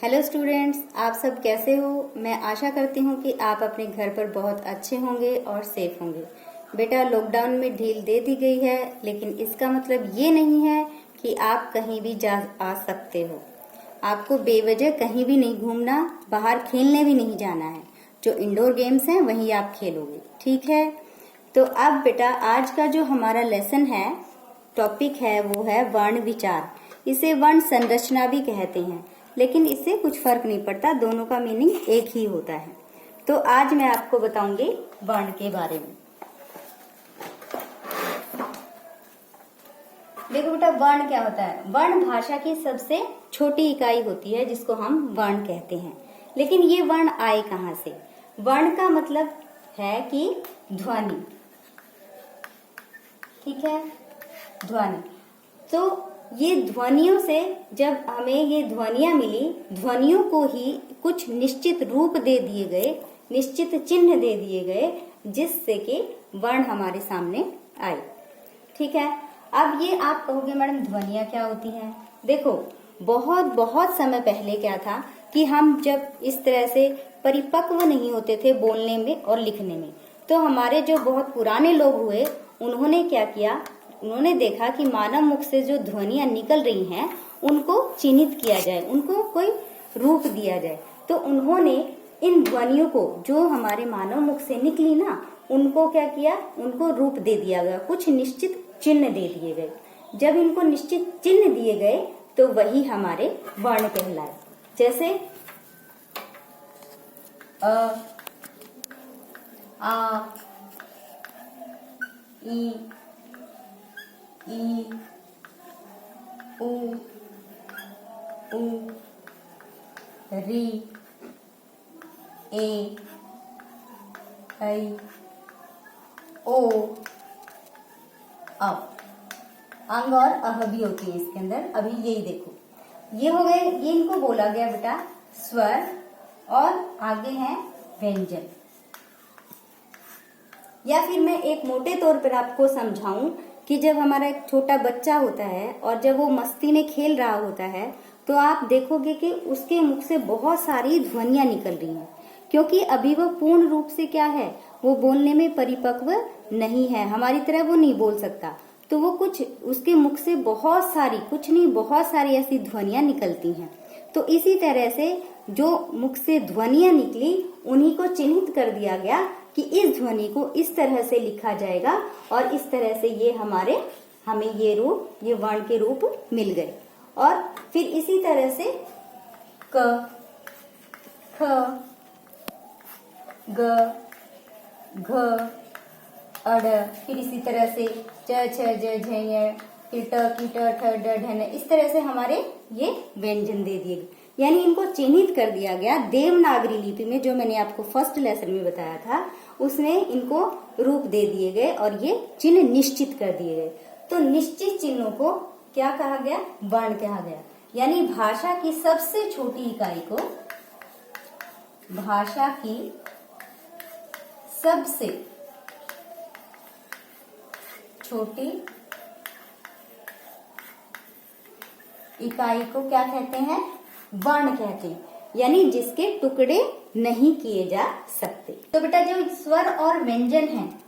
Hello students, आप सब कैसे हो। मैं आशा करती हूँ कि आप अपने घर पर बहुत अच्छे होंगे और सेफ होंगे। बेटा, लॉकडाउन में ढील दे दी गई है, लेकिन इसका मतलब ये नहीं है कि आप कहीं भी जा आ सकते हो। आपको बेवजह कहीं भी नहीं घूमना, बाहर खेलने भी नहीं जाना है। जो इंडोर गेम्स हैं वही आप खेलोगे, ठीक है। तो अब बेटा, आज का जो हमारा लेसन है, टॉपिक है, वो है वर्ण विचार। इसे वर्ण संरचना भी कहते हैं, लेकिन इससे कुछ फर्क नहीं पड़ता, दोनों का मीनिंग एक ही होता है। तो आज मैं आपको बताऊंगी वर्ण के बारे में। देखो बेटा, वर्ण क्या होता है। वर्ण भाषा की सबसे छोटी इकाई होती है, जिसको हम वर्ण कहते हैं। लेकिन ये वर्ण आए कहाँ से। वर्ण का मतलब है कि ध्वनि, ठीक है, ध्वनि। तो ये ध्वनियों से जब हमें ये ध्वनियां मिली, ध्वनियों को ही कुछ निश्चित रूप दे दिए गए, निश्चित चिन्ह दे दिए गए, जिससे कि वर्ण हमारे सामने आए, ठीक है। अब ये आप कहोगे मैडम ध्वनियां क्या होती हैं। देखो, बहुत बहुत समय पहले क्या था कि हम जब इस तरह से परिपक्व नहीं होते थे बोलने में और लिखने में, तो हमारे जो बहुत पुराने लोग हुए, उन्होंने क्या किया, उन्होंने देखा कि मानव मुख से जो ध्वनियां निकल रही हैं उनको चिन्हित किया जाए, उनको कोई रूप दिया जाए। तो उन्होंने इन ध्वनियों को, जो हमारे मानव मुख से निकली ना, उनको क्या किया, उनको रूप दे दिया गया, कुछ निश्चित चिन्ह दे दिए गए। जब इनको निश्चित चिन्ह दिए गए तो वही हमारे वर्ण कहलाए। जैसे अ, आ, ई, ई, उ, री, ए, ऐ, ओ, अ। अंग और अह भी होती है इसके अंदर। अभी यही देखो, ये हो गए, ये इनको बोला गया बेटा स्वर, और आगे है व्यंजन। या फिर मैं एक मोटे तौर पर आपको समझाऊं कि जब हमारा एक छोटा बच्चा होता है और जब वो मस्ती में खेल रहा होता है, तो आप देखोगे कि उसके मुख से बहुत सारी ध्वनियां निकल रही हैं, क्योंकि अभी वो पूर्ण रूप से क्या है, वो बोलने में परिपक्व नहीं है, हमारी तरह वो नहीं बोल सकता। तो वो कुछ, उसके मुख से बहुत सारी, कुछ नहीं बहुत सारी ऐसी ध्वनियां निकलती हैं। तो इसी तरह से जो मुख से ध्वनियां निकली, उन्हीं को चिन्हित कर दिया गया कि इस ध्वनि को इस तरह से लिखा जाएगा, और इस तरह से ये हमें ये रूप, ये वर्ण के रूप मिल गए। और फिर इसी तरह से क, ख, ग, घ, अड़, फिर इसी तरह से च, छ, ज, झ, ञ, फिर ट, की, ट, ठ, ड, ढ, न, इस तरह से हमारे ये व्यंजन दे दिए, यानी इनको चिन्हित कर दिया गया देवनागरी लिपि में। जो मैंने आपको फर्स्ट लेसन में बताया था, उसमें इनको रूप दे दिए गए और ये चिन्ह निश्चित कर दिए गए। तो निश्चित चिन्हों को क्या कहा गया, वर्ण कहा गया। यानी भाषा की सबसे छोटी इकाई को, भाषा की सबसे छोटी इकाई को क्या कहते हैं, वर्ण कहते हैं, यानी जिसके टुकड़े नहीं किए जा सकते। तो बेटा, जो स्वर और व्यंजन हैं,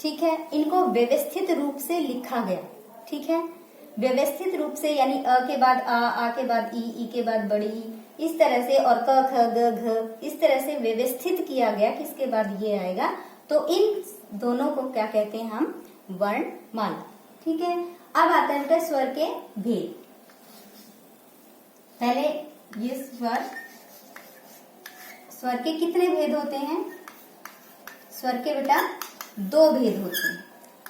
ठीक है, इनको व्यवस्थित रूप से लिखा गया, ठीक है, व्यवस्थित रूप से, यानी अ के बाद आ के बाद ई के बाद बड़ी ई, इस तरह से, और क, ख, ग, घ, इस तरह से व्यवस्थित किया गया, किसके बाद ये आएगा। तो इन दोनों को क्या कहते हैं हम, वर्णमाला, ठीक है। अब आता है बेटा स्वर के भेद। पहले ये स्वर के कितने भेद होते हैं। स्वर के बेटा दो भेद होते हैं,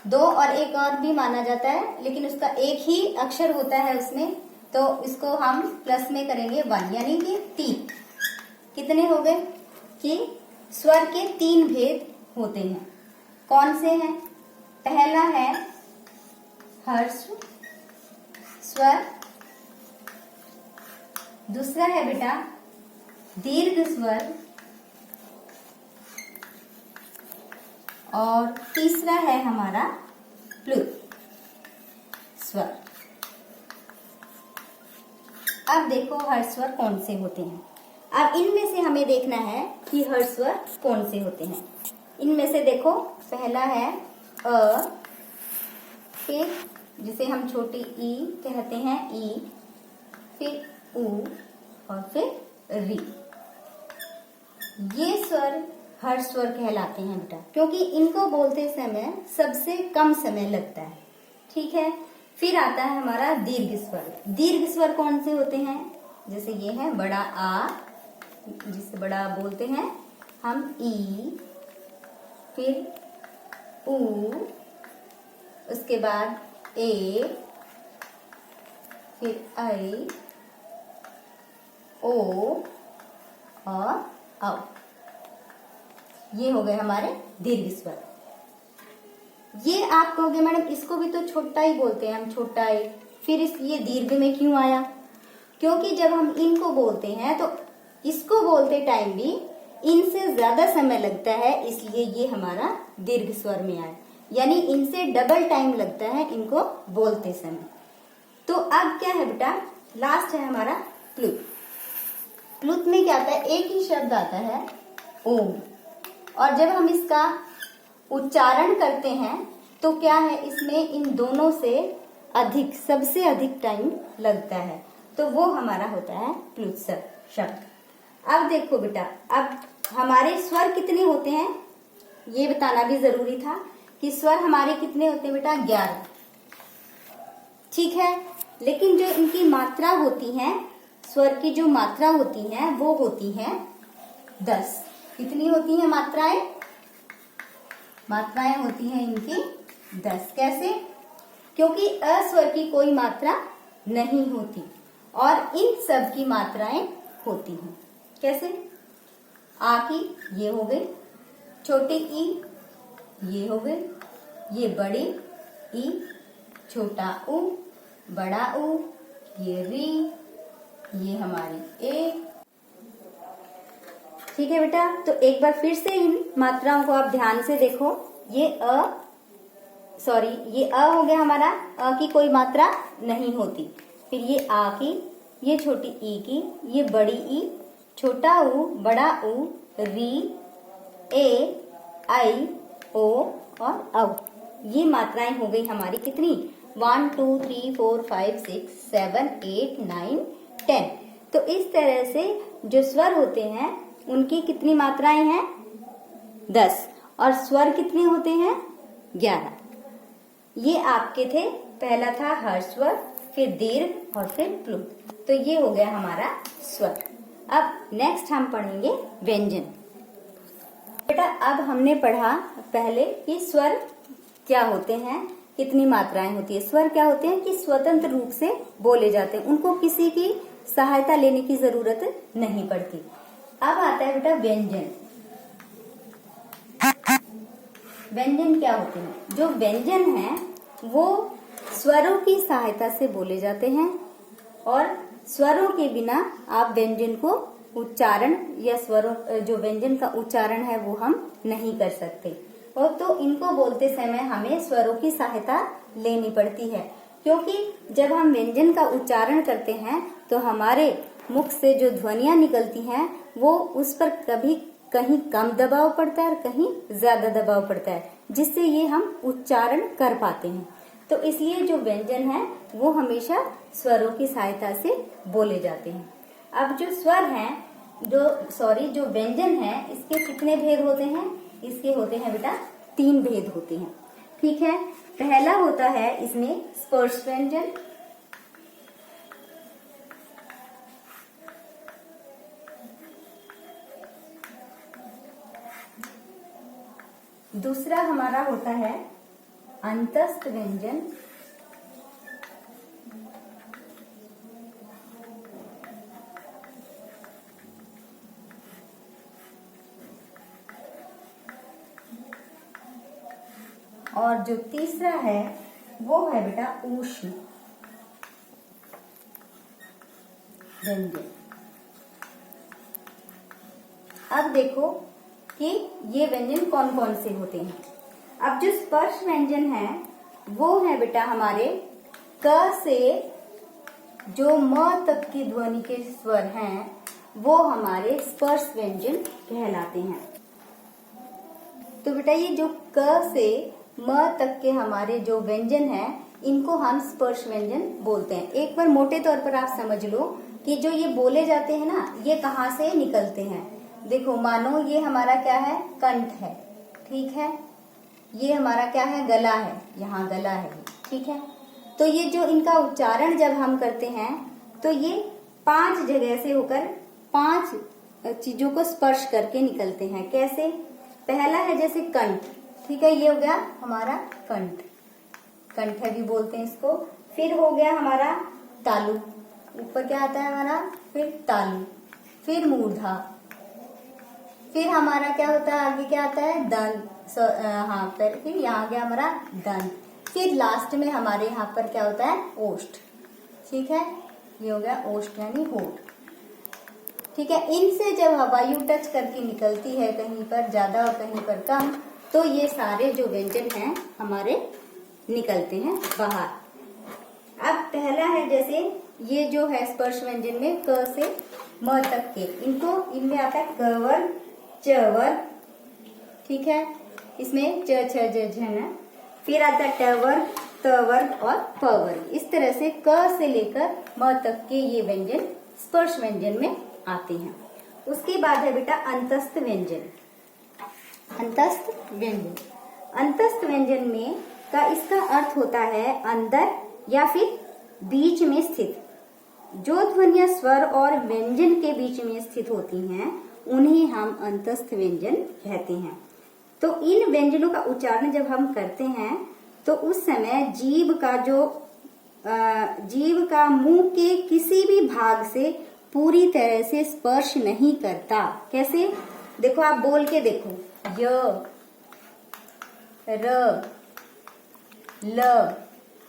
दो, और एक और भी माना जाता है, लेकिन उसका एक ही अक्षर होता है उसमें, तो इसको हम प्लस में करेंगे 1, यानी कि 3। कितने हो गए कि स्वर के 3 भेद होते हैं। कौन से हैं। पहला है ह्रस्व स्वर, दूसरा है बेटा दीर्घ स्वर, और तीसरा है हमारा प्लुत स्वर। अब देखो हर्ष स्वर कौन से होते हैं। अब इनमें से हमें देखना है कि हर्ष स्वर कौन से होते हैं। इनमें से देखो पहला है अ, फिर जिसे हम छोटी ई कहते हैं ई, फिर उ और फिर री। ये स्वर हर्ष स्वर कहलाते हैं बेटा, क्योंकि इनको बोलते समय सबसे कम समय लगता है। ठीक है, फिर आता है हमारा दीर्घ स्वर। दीर्घ स्वर कौन से होते हैं? जैसे ये है बड़ा आ, जिसे बड़ा आ बोलते हैं हम, ई, फिर उ, उसके बाद ए, फिर ऐ, ओ और औ। ये हो गए हमारे दीर्घ स्वर। ये आप कहोगे मैडम इसको भी तो छोटा ही बोलते हैं हम, छोटा ही, फिर ये दीर्घ में क्यों आया? क्योंकि जब हम इनको बोलते हैं तो इसको बोलते टाइम भी इनसे ज्यादा समय लगता है, इसलिए ये हमारा दीर्घ स्वर में आया। यानी इनसे डबल टाइम लगता है इनको बोलते समय। तो अब क्या है बेटा, लास्ट है हमारा प्लुत। प्लुत में क्या आता है, एक ही शब्द आता है ओम, और जब हम इसका उच्चारण करते हैं तो क्या है, इसमें इन दोनों से अधिक, सबसे अधिक टाइम लगता है, तो वो हमारा होता है प्लुत शब्द। अब देखो बेटा, अब हमारे स्वर कितने होते हैं ये बताना भी जरूरी था कि स्वर हमारे कितने होते हैं बेटा, 11। ठीक है, लेकिन जो इनकी मात्रा होती है, स्वर की जो मात्रा होती है वो होती है 10। कितनी होती है मात्राएं? मात्राएं होती हैं इनकी 10। कैसे? क्योंकि अस्वर की कोई मात्रा नहीं होती और इन सब की मात्राएं होती हैं। कैसे? आ की ये हो गई, छोटी ई ये हो गई, ये बड़ी ई, छोटा उ, बड़ा उ, ये री, ये हमारी ए। ठीक है बेटा, तो एक बार फिर से इन मात्राओं को आप ध्यान से देखो। ये ये अ हो गया हमारा, अ की कोई मात्रा नहीं होती। फिर ये आ की, ये छोटी ई की, ये बड़ी ई, छोटा उ, बड़ा उ, री, ए, आई, ओ और औ। ये मात्राएं हो गई हमारी कितनी, 1 2 3 4 5 6 7 8 9 10। तो इस तरह से जो स्वर होते हैं उनकी कितनी मात्राएं हैं, 10, और स्वर कितने होते हैं, 11। ये आपके थे, पहला था हर्ष स्वर, फिर दीर्घ और फिर प्लुत। तो ये हो गया हमारा स्वर। अब नेक्स्ट हम पढ़ेंगे व्यंजन। बेटा अब हमने पढ़ा पहले कि स्वर क्या होते हैं, कितनी मात्राएं होती है। स्वर क्या होते हैं कि स्वतंत्र रूप से बोले जाते हैं, उनको किसी की सहायता लेने की जरूरत नहीं पड़ती। अब आता है बेटा व्यंजन। व्यंजन क्या होते हैं? जो व्यंजन है वो स्वरों की सहायता से बोले जाते हैं और स्वरों के बिना आप व्यंजन को उच्चारण या स्वरों, जो व्यंजन का उच्चारण है वो हम नहीं कर सकते। और तो इनको बोलते समय हमें स्वरों की सहायता लेनी पड़ती है, क्योंकि जब हम व्यंजन का उच्चारण करते हैं तो हमारे मुख से जो ध्वनियां निकलती हैं वो उस पर कभी कहीं कम दबाव पड़ता है और कहीं ज्यादा दबाव पड़ता है, जिससे ये हम उच्चारण कर पाते हैं। तो इसलिए जो व्यंजन है वो हमेशा स्वरों की सहायता से बोले जाते हैं। अब जो स्वर हैं, जो व्यंजन है, इसके कितने भेद होते हैं? इसके होते हैं बेटा 3 भेद होते हैं। ठीक है, पहला होता है इसमें स्पर्श व्यंजन, दूसरा हमारा होता है अंतस्थ व्यंजन, और जो तीसरा है वो है बेटा ऊष्म व्यंजन। अब देखो कि ये व्यंजन कौन कौन से होते हैं। अब जो स्पर्श व्यंजन है वो है बेटा हमारे क से जो म तक की ध्वनि के स्वर हैं वो हमारे स्पर्श व्यंजन कहलाते हैं। तो बेटा ये जो क से म तक के हमारे जो व्यंजन हैं इनको हम स्पर्श व्यंजन बोलते हैं। एक बार मोटे तौर पर आप समझ लो कि जो ये बोले जाते हैं ना ये कहाँ से निकलते हैं। देखो मानो ये हमारा क्या है, कंठ है, ठीक है। ये हमारा क्या है, गला है, यहाँ गला है, ठीक है। तो ये जो इनका उच्चारण जब हम करते हैं तो ये 5 जगह से होकर 5 चीजों को स्पर्श करके निकलते हैं। कैसे? पहला है जैसे कंठ, ठीक है, ये हो गया हमारा कंठ, कंठ भी बोलते हैं इसको। फिर हो गया हमारा तालु, ऊपर क्या आता है हमारा, फिर तालु, फिर मूर्धा, फिर हमारा क्या होता है, आगे क्या आता है, दंत, हाँ, फिर यहाँ आ गया हमारा दंत, फिर लास्ट में हमारे यहाँ पर क्या होता है, ओष्ठ, ठीक है, ये हो गया ओष्ठ यानी होठ, ठीक है। इनसे जब वायु टच करके निकलती है कहीं पर ज्यादा और कहीं पर कम, तो ये सारे जो व्यंजन हैं हमारे निकलते हैं बाहर। अब पहला है जैसे ये जो है स्पर्श व्यंजन में क से म तक के, इनमें आता है क वर्ग, च वर्ग, ठीक है, इसमें च छ ज झ न, फिर आता है ट वर्ग, त वर्ग और प वर्ग। इस तरह से क से लेकर म तक के ये व्यंजन स्पर्श व्यंजन में आते हैं। उसके बाद है बेटा अंतस्थ व्यंजन। अंतस्थ व्यंजन, अंतस्थ व्यंजन में का इसका अर्थ होता है अंदर या फिर बीच में स्थित। जो ध्वनियां स्वर और व्यंजन के बीच में स्थित होती हैं उन्हें हम अंतस्थ व्यंजन कहते हैं। तो इन व्यंजनों का उच्चारण जब हम करते हैं तो उस समय जीभ का मुंह के किसी भी भाग से पूरी तरह से स्पर्श नहीं करता। कैसे? देखो आप बोल के देखो, य, र, ल,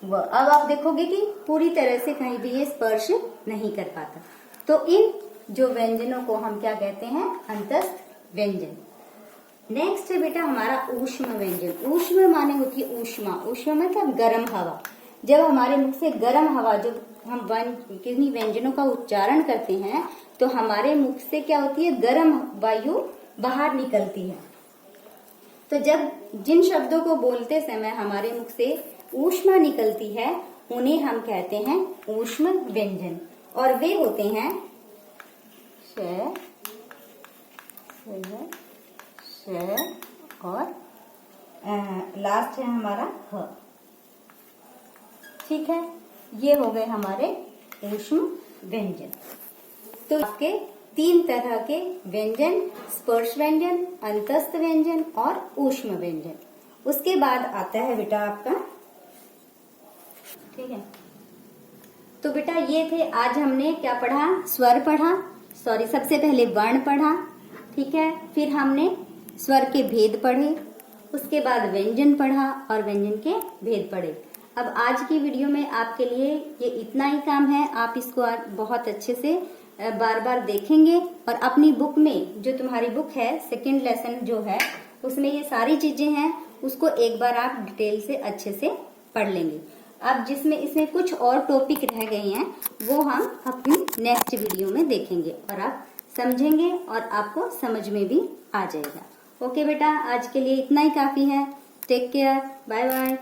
व। अब आप देखोगे कि पूरी तरह से कहीं भी ये स्पर्श नहीं कर पाता। तो इन जो व्यंजनों को हम क्या कहते हैं, अंतस्थ व्यंजन। नेक्स्ट है बेटा हमारा ऊष्म व्यंजन। ऊष्म माने होती है ऊष्मा, ऊष्मा मतलब गर्म हवा। जब हमारे मुख से गर्म हवा, जब हम किन्हीं व्यंजनों का उच्चारण करते हैं तो हमारे मुख से क्या होती है, गर्म वायु बाहर निकलती है। तो जब जिन शब्दों को बोलते समय हमारे मुख से ऊष्मा निकलती है उन्हें हम कहते हैं ऊष्म व्यंजन। और वे होते हैं श, और लास्ट है हमारा ह, ठीक है। ये हो गए हमारे ऊष्म व्यंजन। तो आपके 3 तरह के व्यंजन, स्पर्श व्यंजन, अंतस्थ व्यंजन और ऊष्म व्यंजन। उसके बाद आता है बेटा आपका, ठीक है। तो बेटा ये थे, आज हमने क्या पढ़ा, स्वर पढ़ा, सबसे पहले वर्ण पढ़ा, ठीक है। फिर हमने स्वर के भेद पढ़े, उसके बाद व्यंजन पढ़ा और व्यंजन के भेद पढ़े। अब आज की वीडियो में आपके लिए ये इतना ही काम है। आप इसको बहुत अच्छे से बार बार देखेंगे और अपनी बुक में, जो तुम्हारी बुक है सेकंड लेसन जो है उसमें ये सारी चीजें हैं, उसको एक बार आप डिटेल से अच्छे से पढ़ लेंगे। अब इसमें कुछ और टॉपिक रह गए हैं वो हम अपनी नेक्स्ट वीडियो में देखेंगे और आप समझेंगे और आपको समझ में भी आ जाएगा। ओके बेटा, आज के लिए इतना ही काफी है। Take care, bye bye.